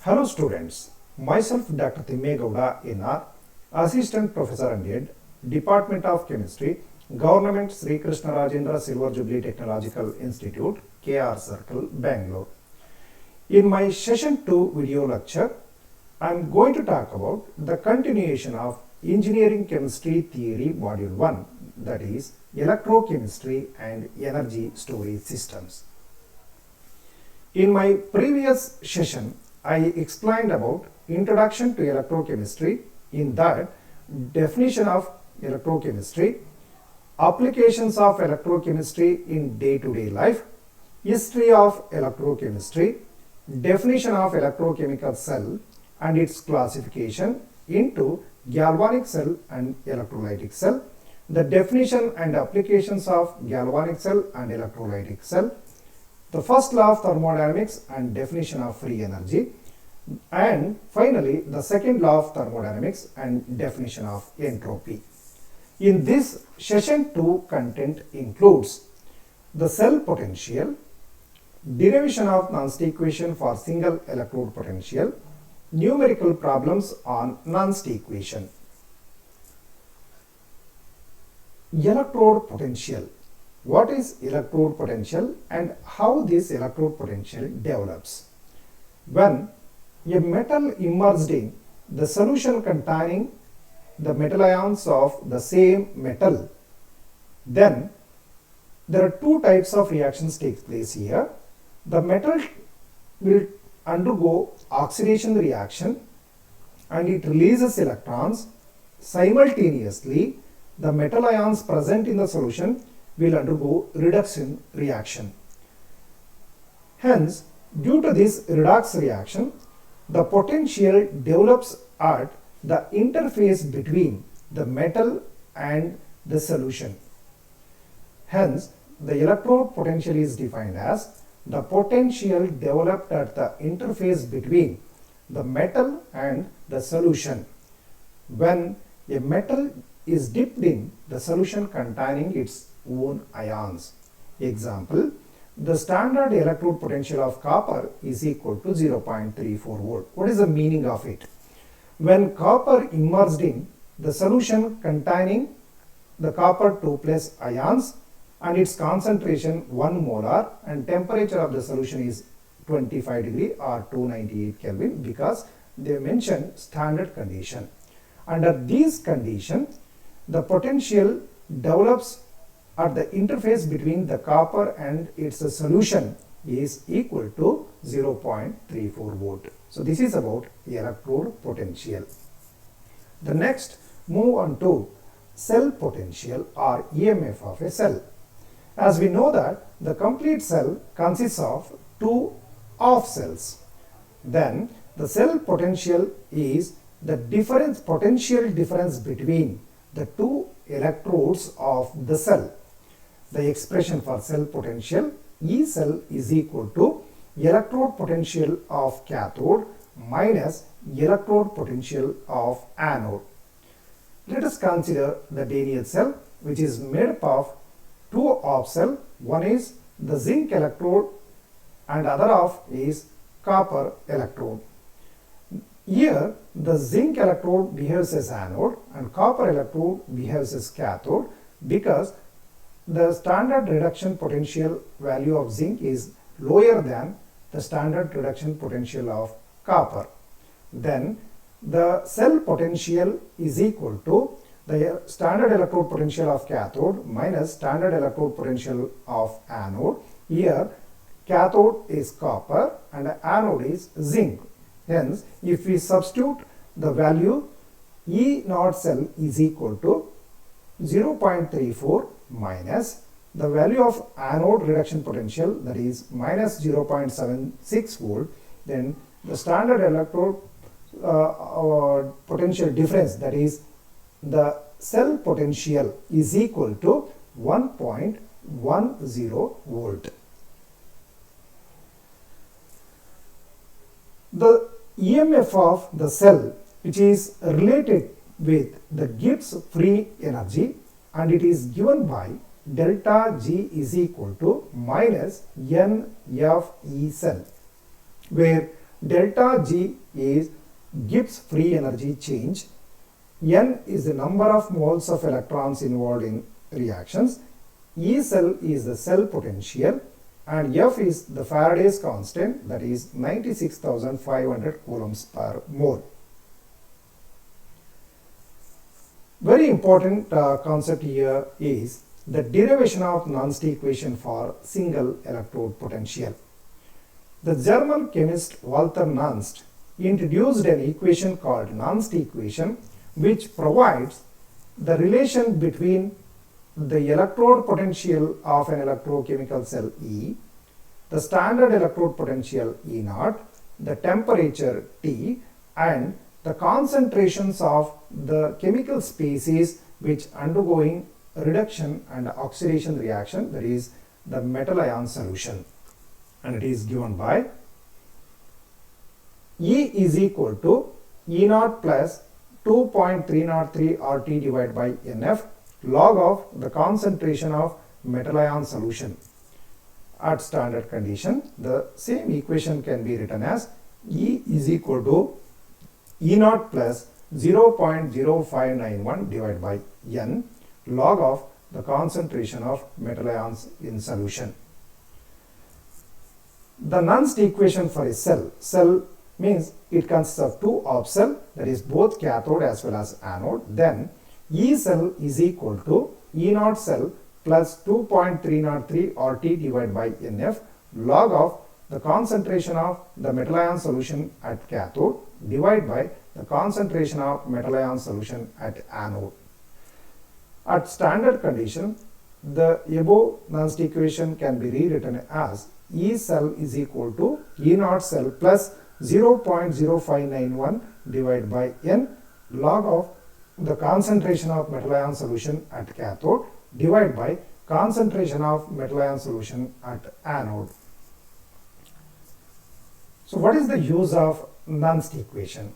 Hello students, myself Dr. Thimmegowda NR, Assistant Professor and Head, Department of Chemistry, Government Sri Krishna Rajendra Silver Jubilee Technological Institute, KR Circle, Bangalore. In my session 2 video lecture, I am going to talk about the continuation of Engineering Chemistry Theory Module 1, that is Electrochemistry and Energy Storage Systems. In my previous session, I explained about Introduction to Electrochemistry, in that definition of electrochemistry, applications of electrochemistry in day-to-day life, history of electrochemistry, definition of electrochemical cell and its classification into galvanic cell and electrolytic cell, the definition and applications of galvanic cell and electrolytic cell, the first law of thermodynamics and definition of free energy, and finally the second law of thermodynamics and definition of entropy. In this session 2 content includes the cell potential, derivation of Nernst equation for single electrode potential, numerical problems on Nernst equation. Electrode potential. What is electrode potential and how this electrode potential develops? When a metal immersed in the solution containing the metal ions of the same metal, then there are two types of reactions take place here. The metal will undergo oxidation reaction and it releases electrons. Simultaneously, the metal ions present in the solution will undergo reduction reaction. Hence, due to this redox reaction, the potential develops at the interface between the metal and the solution. Hence, the electrode potential is defined as the potential developed at the interface between the metal and the solution when a metal is dipped in the solution containing its own ions. Example, the standard electrode potential of copper is equal to 0.34 volt. What is the meaning of it? When copper immersed in the solution containing the copper 2 plus ions and its concentration 1 molar and temperature of the solution is 25 degree or 298 Kelvin, because they mentioned standard condition. Under these conditions, the potential develops at the interface between the copper and its solution is equal to 0.34 volt. So this is about electrode potential. The next, move on to cell potential or EMF of a cell. As we know that the complete cell consists of two half cells. Then the cell potential is the potential difference between the two electrodes of the cell. The expression for cell potential, E cell is equal to electrode potential of cathode minus electrode potential of anode. Let us consider the Daniell cell, which is made up of two half cells. One is the zinc electrode and other half is copper electrode. Here the zinc electrode behaves as anode and copper electrode behaves as cathode, because the standard reduction potential value of zinc is lower than the standard reduction potential of copper. Then the cell potential is equal to the standard electrode potential of cathode minus standard electrode potential of anode. Here cathode is copper and anode is zinc. Hence, if we substitute the value, E naught cell is equal to 0.34 minus the value of anode reduction potential, that is minus 0.76 volt, then the standard electrode potential difference, that is the cell potential, is equal to 1.10 volt. The EMF of the cell, which is related with the Gibbs free energy, and it is given by delta G is equal to minus NFE cell, where delta G is Gibbs free energy change, N is the number of moles of electrons involved in reactions, E cell is the cell potential, and F is the Faraday's constant, that is 96,500 coulombs per mole. Very important concept here is the derivation of Nernst equation for single electrode potential. The German chemist Walther Nernst introduced an equation called Nernst equation, which provides the relation between the electrode potential of an electrochemical cell E, the standard electrode potential E naught, the temperature T, and the concentrations of the chemical species which undergoing reduction and oxidation reaction, that is the metal ion solution, and it is given by E is equal to E naught plus 2.303 RT divided by NF log of the concentration of metal ion solution. At standard condition, the same equation can be written as E is equal to E naught plus 0.0591 divided by N log of the concentration of metal ions in solution. The Nernst equation for a cell means it consists of two op cell, that is both cathode as well as anode. Then E cell is equal to E naught cell plus 2.303 RT divided by NF log of the concentration of the metal ion solution at cathode divided by the concentration of metal ion solution at anode. At standard condition, the above Nernst equation can be rewritten as E cell is equal to E naught cell plus 0.0591 divided by N log of the concentration of metal ion solution at cathode divided by concentration of metal ion solution at anode. So what is the use of Nernst equation?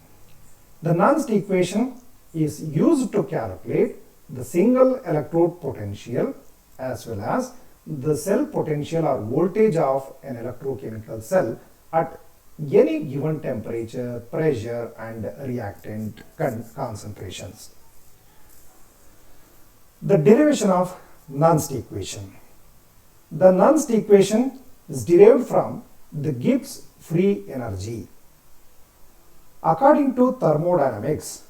The Nernst equation is used to calculate the single electrode potential as well as the cell potential or voltage of an electrochemical cell at any given temperature, pressure and reactant concentrations. The derivation of Nernst equation. The Nernst equation is derived from the Gibbs free energy. According to thermodynamics,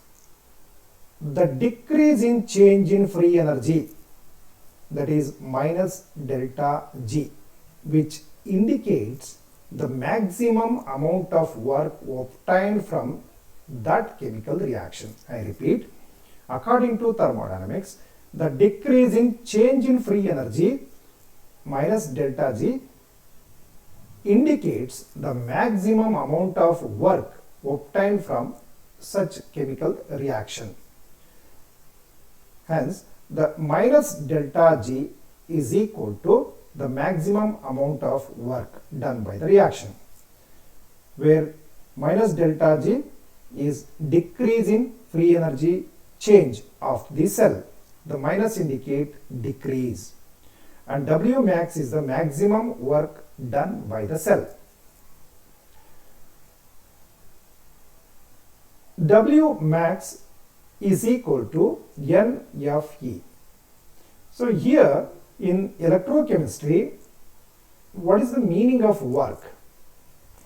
the decrease in change in free energy, that is minus delta G, which indicates the maximum amount of work obtained from that chemical reaction. I repeat, according to thermodynamics, the decrease in change in free energy minus delta G indicates the maximum amount of work obtained from such chemical reaction. Hence, the minus delta G is equal to the maximum amount of work done by the reaction, where minus delta G is decrease in free energy change of the cell. The minus indicate decrease, and W max is the maximum work done by the cell. W max is equal to NFE. So here in electrochemistry, what is the meaning of work?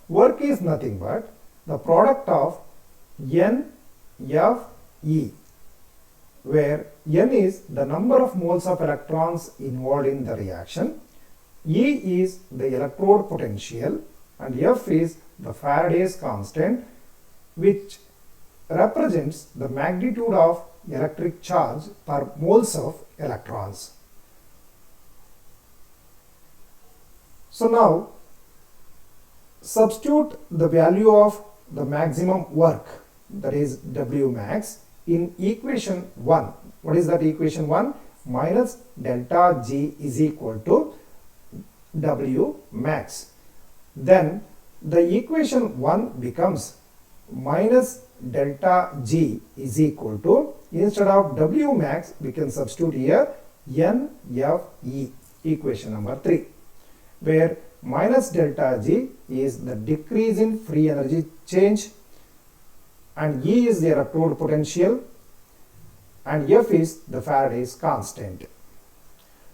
Work is nothing but the product of N, F, E, where N is the number of moles of electrons involved in the reaction, E is the electrode potential, and F is the Faraday's constant, which represents the magnitude of electric charge per moles of electrons. So now substitute the value of the maximum work, that is W max, in equation 1. What is that equation 1? Minus delta G is equal to W max. Then the equation 1 becomes minus delta G is equal to, instead of W max we can substitute here NFE, equation number 3, where minus delta G is the decrease in free energy change, and E is the electrode potential, and F is the Faraday's constant.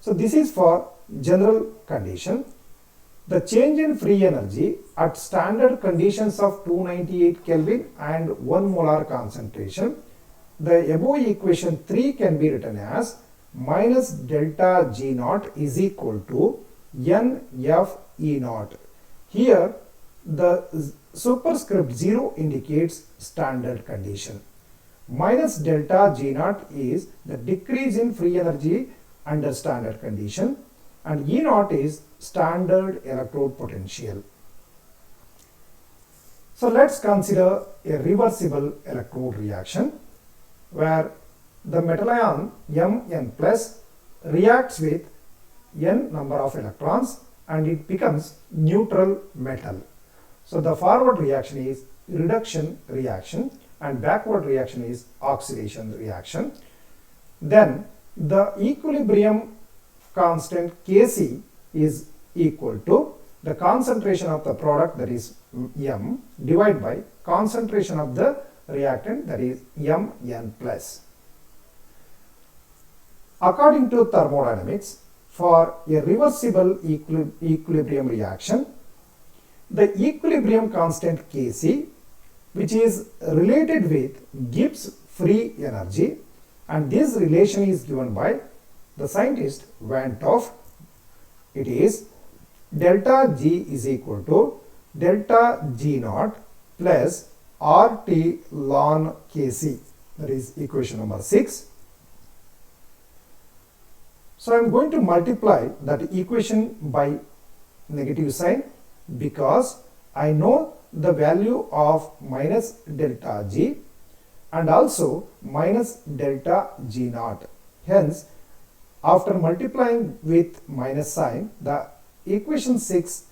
So this is for general condition. The change in free energy at standard conditions of 298 Kelvin and 1 molar concentration, the above equation 3 can be written as minus delta G naught is equal to NF E naught. Here the superscript 0 indicates standard condition. Minus delta G naught is the decrease in free energy under standard condition, and E naught is standard electrode potential. So let's consider a reversible electrode reaction where the metal ion Mn plus reacts with n number of electrons and it becomes neutral metal. So the forward reaction is reduction reaction and backward reaction is oxidation reaction. Then the equilibrium constant Kc is equal to the concentration of the product, that is M, divided by concentration of the reactant, that is Mn plus. According to thermodynamics, for a reversible equilibrium reaction, the equilibrium constant Kc, which is related with Gibbs free energy, and this relation is given by the scientist Van 't Hoff. It is delta G is equal to delta G naught plus RT ln Kc, that is equation number 6. So I am going to multiply that equation by negative sign because I know the value of minus delta G and also minus delta G naught. Hence, after multiplying with minus sign, the equation 6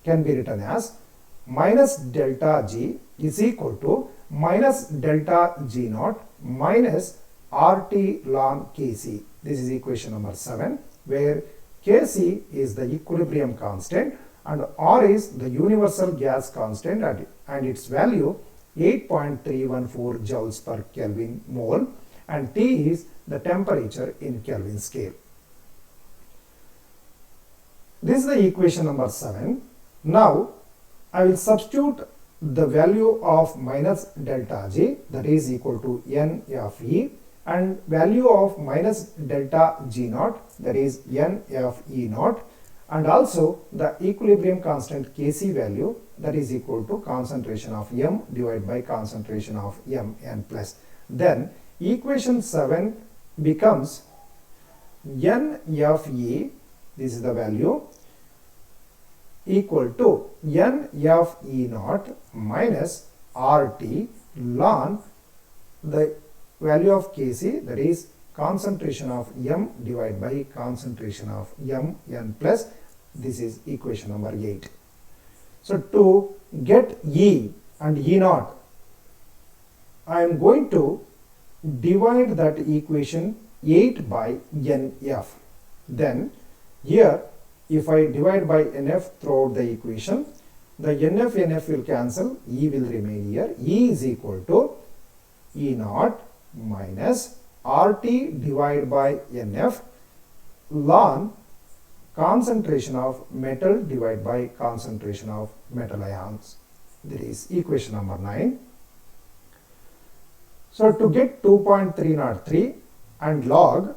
can be written as minus delta G is equal to minus delta G naught minus RT ln Kc. This is equation number 7, where Kc is the equilibrium constant and R is the universal gas constant and its value 8.314 joules per Kelvin mole, and T is the temperature in Kelvin scale. This is the equation number 7. Now I will substitute the value of minus delta G, that is equal to NFE, and value of minus delta G naught, that is NFE naught, and also the equilibrium constant Kc value, that is equal to concentration of M divided by concentration of Mn plus. Then equation 7 becomes NFE, this is the value, equal to NFE naught minus RT ln the value of Kc, that is concentration of M divided by concentration of Mn plus. This is equation number 8. So to get E and E naught, I am going to divide that equation 8 by NF. Then here if I divide by NF throughout the equation, the NF will cancel, E will remain here. E is equal to E naught minus RT divided by NF ln concentration of metal divided by concentration of metal ions. That is equation number 9. So to get 2.303 and log,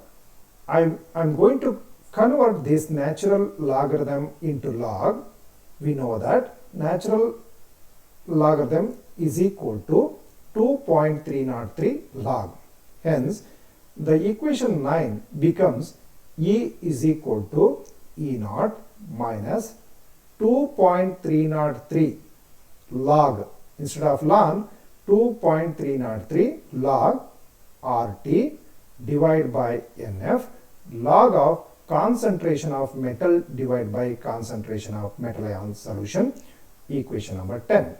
I'm going to convert this natural logarithm into log. We know that natural logarithm is equal to 2.303 log. Hence, the equation 9 becomes E is equal to E naught minus 2.303 log, instead of ln, 2.303 log RT divided by NF log of concentration of metal divided by concentration of metal ion solution, equation number 10.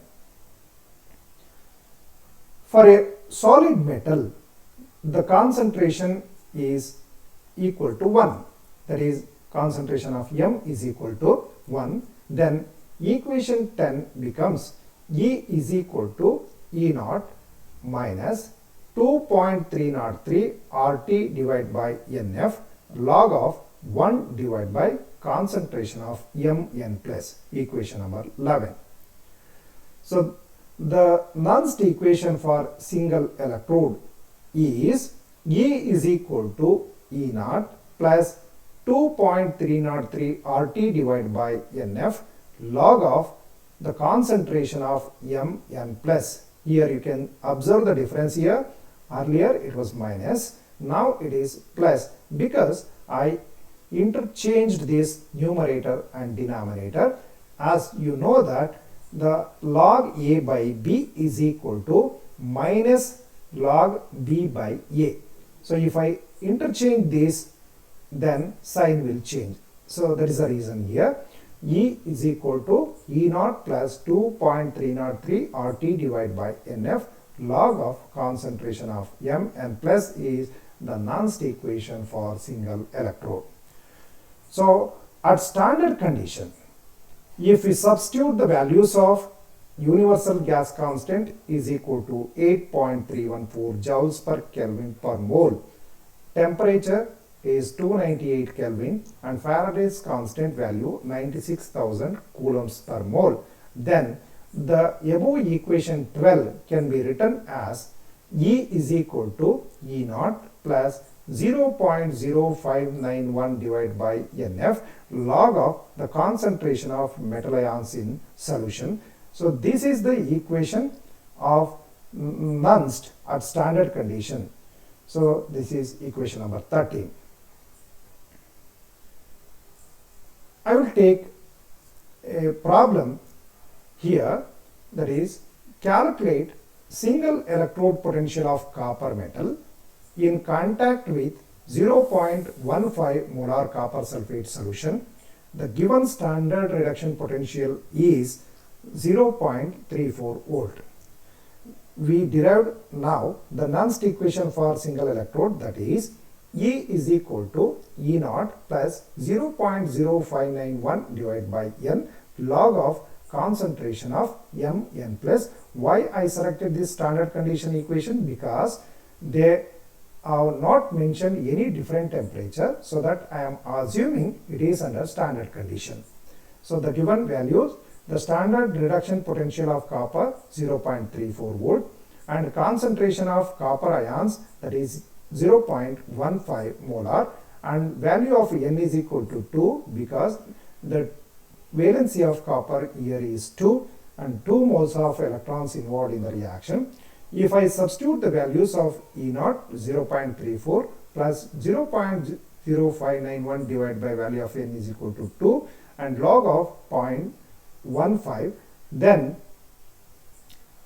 For a solid metal, the concentration is equal to 1, that is concentration of M is equal to 1, then equation 10 becomes E is equal to E naught minus 2.303 RT divided by NF log of 1 divided by concentration of Mn plus, equation number 11. So the Nernst equation for single electrode is E is equal to E naught plus 2.303 RT divided by NF log of the concentration of Mn plus. Here you can observe the difference here. Earlier it was minus, now it is plus, because I interchanged this numerator and denominator. As you know that the log A by B is equal to minus log B by A. So if I interchange this, then sign will change. So that is the reason here. E is equal to E naught plus 2.303 RT divided by NF log of concentration of Mn plus is the Nernst equation for single electrode. So at standard condition, if we substitute the values of universal gas constant is equal to 8.314 joules per Kelvin per mole, temperature is 298 Kelvin, and Faraday's constant value 96,000 coulombs per mole, then the above equation 12 can be written as E is equal to E naught plus 0.0591 divided by NF log of the concentration of metal ions in solution. So this is the equation of Nernst at standard condition. So this is equation number 13. I will take a problem here, that is calculate single electrode potential of copper metal in contact with 0.15 molar copper sulfate solution. The given standard reduction potential is 0.34 volt. We derived now the Nernst equation for single electrode, that is E is equal to E naught plus 0.0591 divided by N log of concentration of Mn plus. Why I selected this standard condition equation? Because they have not mentioned any different temperature, so that I am assuming it is under standard condition. So the given values, the standard reduction potential of copper 0.34 volt and concentration of copper ions, that is 0.15 molar, and value of N is equal to 2 because the valency of copper here is 2 and 2 moles of electrons involved in the reaction. If I substitute the values of E naught 0.34 plus 0.0591 divided by value of N is equal to 2 and log of 0.15, then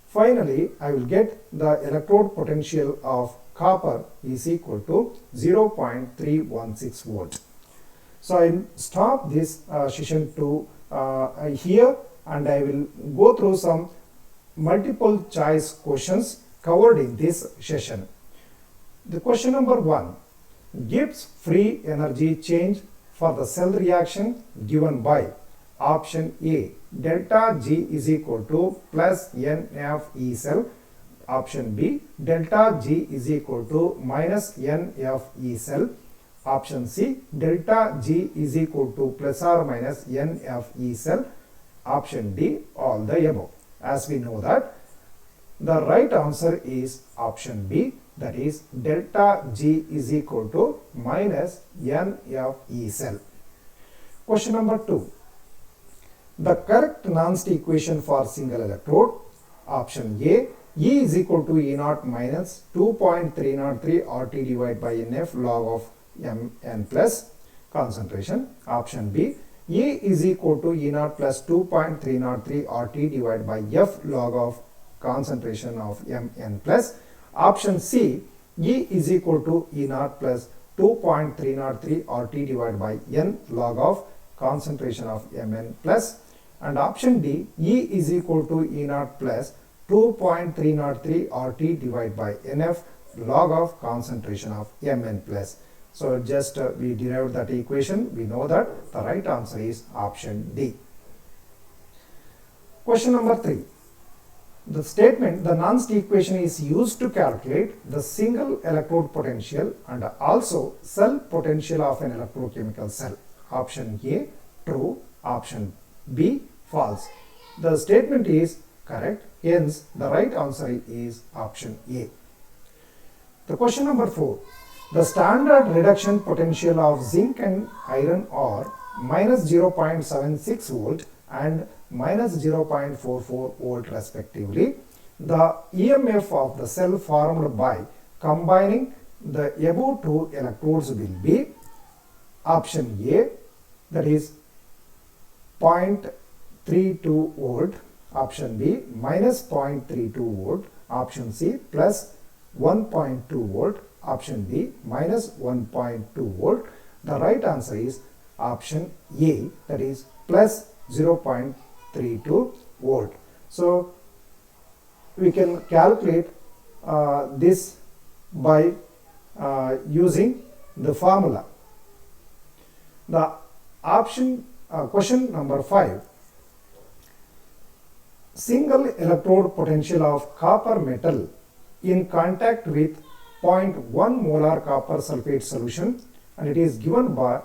finally I will get the electrode potential of copper is equal to 0.316 volt. So I will stop this session to here, and I will go through some multiple choice questions covered in this session. The question number 1, Gibbs free energy change for the cell reaction given by option A, delta G is equal to plus NF E cell, option B, delta G is equal to minus NF E cell, option C, delta G is equal to plus or minus NF E cell, option D, all the above. As we know that the right answer is option B, that is delta G is equal to minus NF E cell. Question number 2, the correct Nernst equation for single electrode, option A, E is equal to E naught minus 2.303 RT divided by NF log of Mn plus concentration, option B, E is equal to E naught plus 2.303 RT divided by F log of concentration of Mn plus, option C, E is equal to E naught plus 2.303 RT divided by N log of concentration of Mn plus, and option D, E is equal to E naught plus 2.303 RT divided by NF log of concentration of Mn plus. So just we derived that equation. We know that the right answer is option D. Question number 3. The statement, the Nernst equation is used to calculate the single electrode potential and also cell potential of an electrochemical cell. Option A, true. Option B, false. The statement is correct. Hence, the right answer is option A. The question number 4. The standard reduction potential of zinc and iron are minus 0.76 volt and minus 0.44 volt respectively. The EMF of the cell formed by combining the above two electrodes will be option A, that is 0.32 volt, option B minus 0.32 volt, option C plus 1.2 volt, option D minus 1.2 volt. The right answer is option A, that is plus 0.32 volt. So we can calculate this by using the formula. The option question number 5. Single electrode potential of copper metal in contact with 0.1 molar copper sulfate solution, and it is given by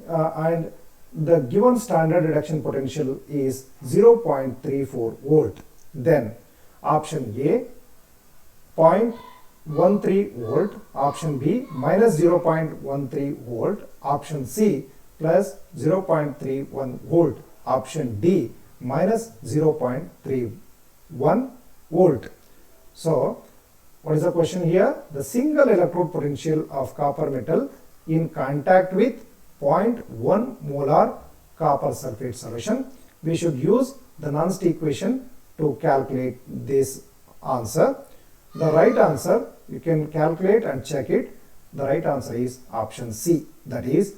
and the given standard reduction potential is 0.34 volt. Then option A 0.13 volt, option B minus 0.13 volt, option C plus 0.31 volt, option D minus 0.31 volt. So what is the question here? The single electrode potential of copper metal in contact with 0.1 molar copper sulfate solution. We should use the Nernst equation to calculate this answer. The right answer, you can calculate and check it. The right answer is option C, that is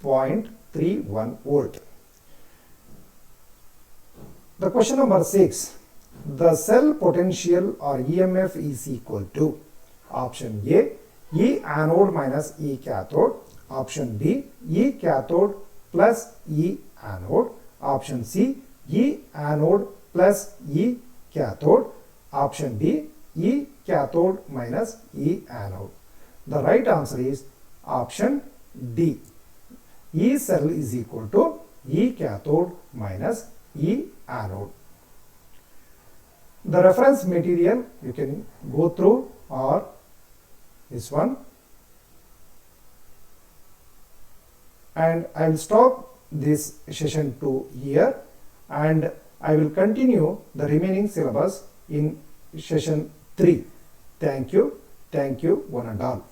0.31 volt. The question number 6. The cell potential or EMF is equal to option A, E anode minus E cathode, option B, E cathode plus E anode, option C, E anode plus E cathode, option D, E cathode minus E anode. The right answer is option D. E cell is equal to E cathode minus E anode. The reference material you can go through are this one, and I will stop this session 2 here, and I will continue the remaining syllabus in session 3. Thank you one and all.